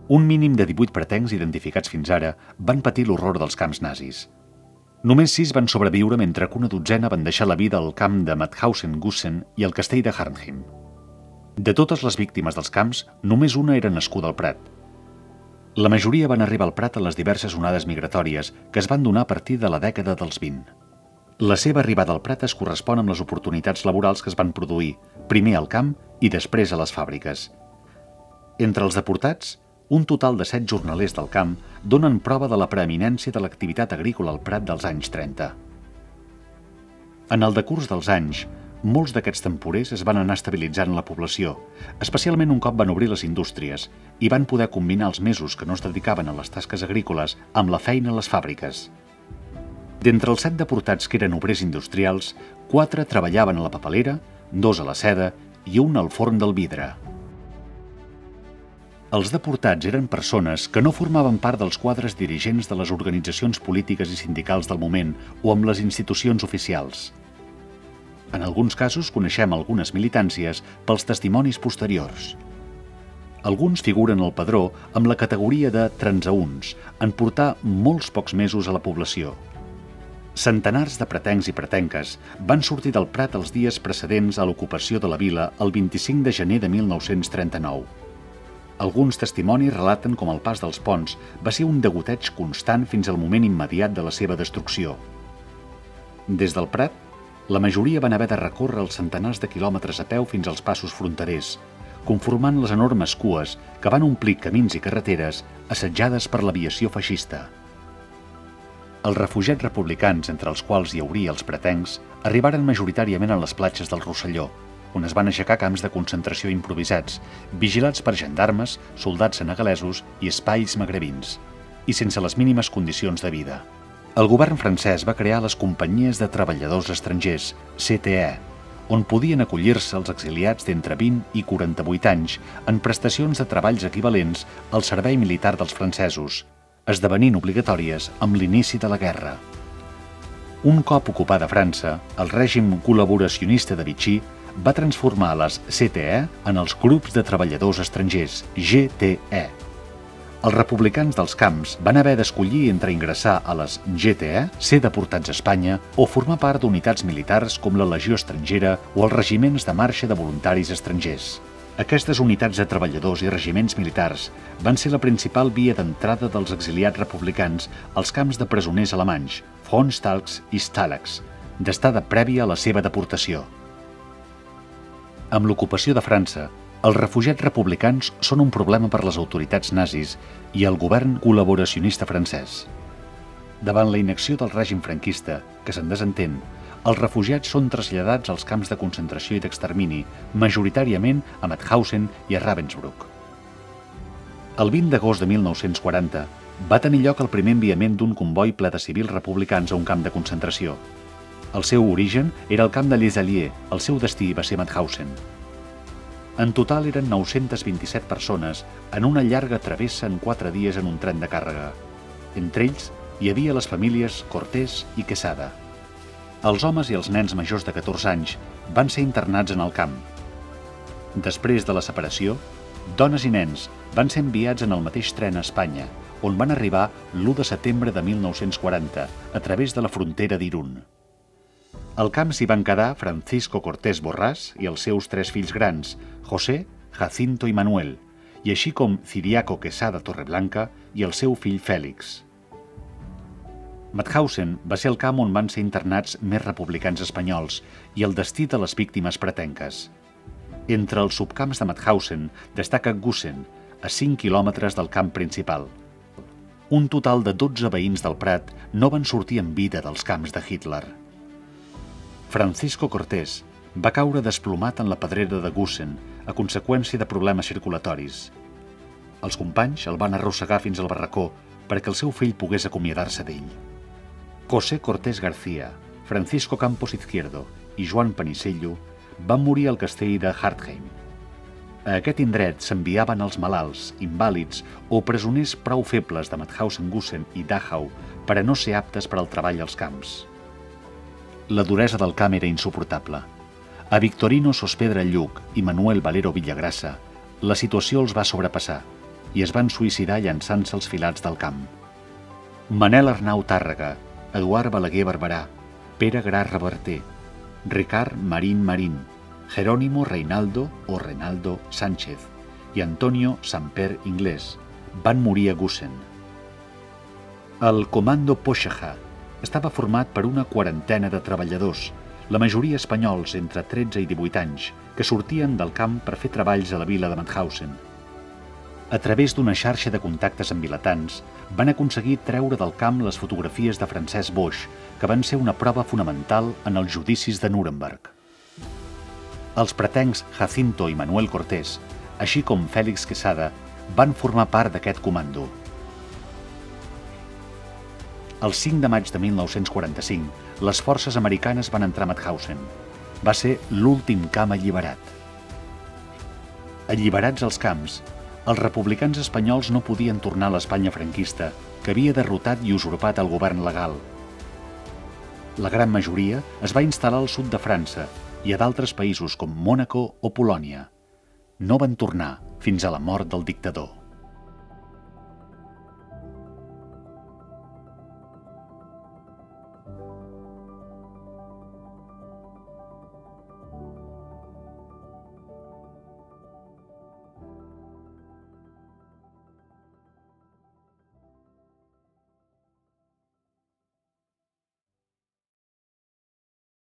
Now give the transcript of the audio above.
Un mínim de 18 pretencs identificats fins ara van patir l'horror dels camps nazis. Només 6 van sobreviure mentre que una dotzena van deixar la vida al camp de Mauthausen-Gusen i al castell de Harnheim. De totes les víctimes dels camps, només una era nascuda al Prat. La majoria van arribar al Prat en les diverses onades migratòries que es van donar a partir de la dècada dels 20. La seva arribada al Prat es correspon amb les oportunitats laborals que es van produir, primer al camp i després a les fàbriques. Entre els deportats, un total de 7 jornalers del camp donen prova de la preeminència de l'activitat agrícola al Prat dels anys 30. En el decurs dels anys, molts d'aquests temporers es van anar estabilitzant la població, especialment un cop van obrir les indústries i van poder combinar els mesos que no es dedicaven a les tasques agrícoles amb la feina a les fàbriques. D'entre els 7 deportats que eren obrers industrials, 4 treballaven a la papelera, 2 a la seda i 1 al forn del vidre. Els deportats eren persones que no formaven part dels quadres dirigents de les organitzacions polítiques i sindicals del moment o amb les institucions oficials. En alguns casos coneixem algunes militàncies pels testimonis posteriors. Alguns figuren al padró amb la categoria de transeünts, en portar molts pocs mesos a la població. Centenars de pretencs i pretenques van sortir del Prat els dies precedents a l'ocupació de la vila el 25 de gener de 1939. Alguns testimonis relaten com el pas dels ponts va ser un degoteig constant fins al moment immediat de la seva destrucció. Des del Prat, la majoria van haver de recórrer els centenars de quilòmetres a peu fins als passos fronterers, conformant les enormes cues que van omplir camins i carreteres assetjades per l'aviació feixista. Els refugiats republicans, entre els quals hi hauria els pretencs, arribaren majoritàriament a les platges del Rosselló, on es van aixecar camps de concentració improvisats, vigilats per gendarmes, soldats senegalesos i espais magrebins, i sense les mínimes condicions de vida. El govern francès va crear les companyies de treballadors estrangers, CTE, on podien acollir-se els exiliats d'entre 20 i 48 anys en prestacions de treballs equivalents al servei militar dels francesos, esdevenint obligatòries amb l'inici de la guerra. Un cop ocupada França, el règim col·laboracionista de Vichy va transformar les CTE en els grups de treballadors estrangers, GTE. Els republicans dels camps van haver d'escollir entre ingressar a les GTE, ser deportats a Espanya o formar part d'unitats militars com la Legió Estrangera o els regiments de marxa de voluntaris estrangers. Aquestes unitats de treballadors i regiments militars van ser la principal via d'entrada dels exiliats republicans als camps de presoners alemanys, Frontstalks i Stalags, d'estada prèvia a la seva deportació. Amb l'ocupació de França, els refugiats republicans són un problema per les autoritats nazis i el govern col·laboracionista francès. Davant la inacció del règim franquista, que se'n desentén, els refugiats són traslladats als camps de concentració i d'extermini, majoritàriament a Mauthausen i a Ravensbrück. El 20 d'agost de 1940 va tenir lloc el primer enviament d'un comboi ple de civils republicans a un camp de concentració. El seu origen era el camp de Les Alliés, el seu destí va ser Mauthausen. En total eren 927 persones en una llarga travessa en 4 dies en un tren de càrrega. Entre ells hi havia les famílies Cortés i Quesada. Els homes i els nens majors de 14 anys van ser internats en el camp. Després de la separació, dones i nens van ser enviats en el mateix tren a Espanya, on van arribar l'1 de setembre de 1940 a través de la frontera d'Irún. Al camp s'hi van quedar Francisco Cortés Borràs i els seus 3 fills grans, José, Jacinto i Manuel, i així com Ciriaco Quesada Torreblanca i el seu fill Fèlix. Mauthausen va ser el camp on van ser internats més republicans espanyols i el destí de les víctimes pretenques. Entre els subcamps de Mauthausen destaca Gusen, a 5 quilòmetres del camp principal. Un total de 12 veïns del Prat no van sortir en vida dels camps de Hitler. Francisco Cortés va caure desplomat en la pedrera de Gusen a conseqüència de problemes circulatoris. Els companys el van arrossegar fins al barracó perquè el seu fill pogués acomiadar-se d'ell. José Cortés García, Francisco Campos Izquierdo i Joan Panisello van morir al castell de Hartheim. A aquest indret s'enviaven els malalts, invàlids o presoners prou febles de Mauthausen-Gusen i Dachau per a no ser aptes per al treball als camps. La duresa del camp era insuportable. A Victorino Sospedra Lluc i Manuel Valero Villagrassa, la situació els va sobrepassar. i es van suïcidar llançant-se als filats del camp. Manel Arnau Tàrrega, Eduard Balaguer Barberà, Pere Gra Reverter, Ricard Marín Marín, Jerónimo Reinaldo o Renaldo Sánchez i Antonio Samper Inglés van morir a Gusen. El Comando Poixajà estava format per una quarantena de treballadors, la majoria espanyols entre 13 i 18 anys, que sortien del camp per fer treballs a la vila de Mauthausen. A través d'una xarxa de contactes amb vilatans, van aconseguir treure del camp les fotografies de Francesc Boix, que van ser una prova fonamental en els judicis de Nuremberg. Els pretencs Jacinto i Manuel Cortés, així com Fèlix Quesada, van formar part d'aquest comando. El 5 de maig de 1945, les forces americanes van entrar a Mauthausen. Va ser l'últim camp alliberat. Alliberats els camps, els republicans espanyols no podien tornar a l'Espanya franquista, que havia derrotat i usurpat el govern legal. La gran majoria es va instal·lar al sud de França i a d'altres països com Mònaco o Polònia. No van tornar fins a la mort del dictador.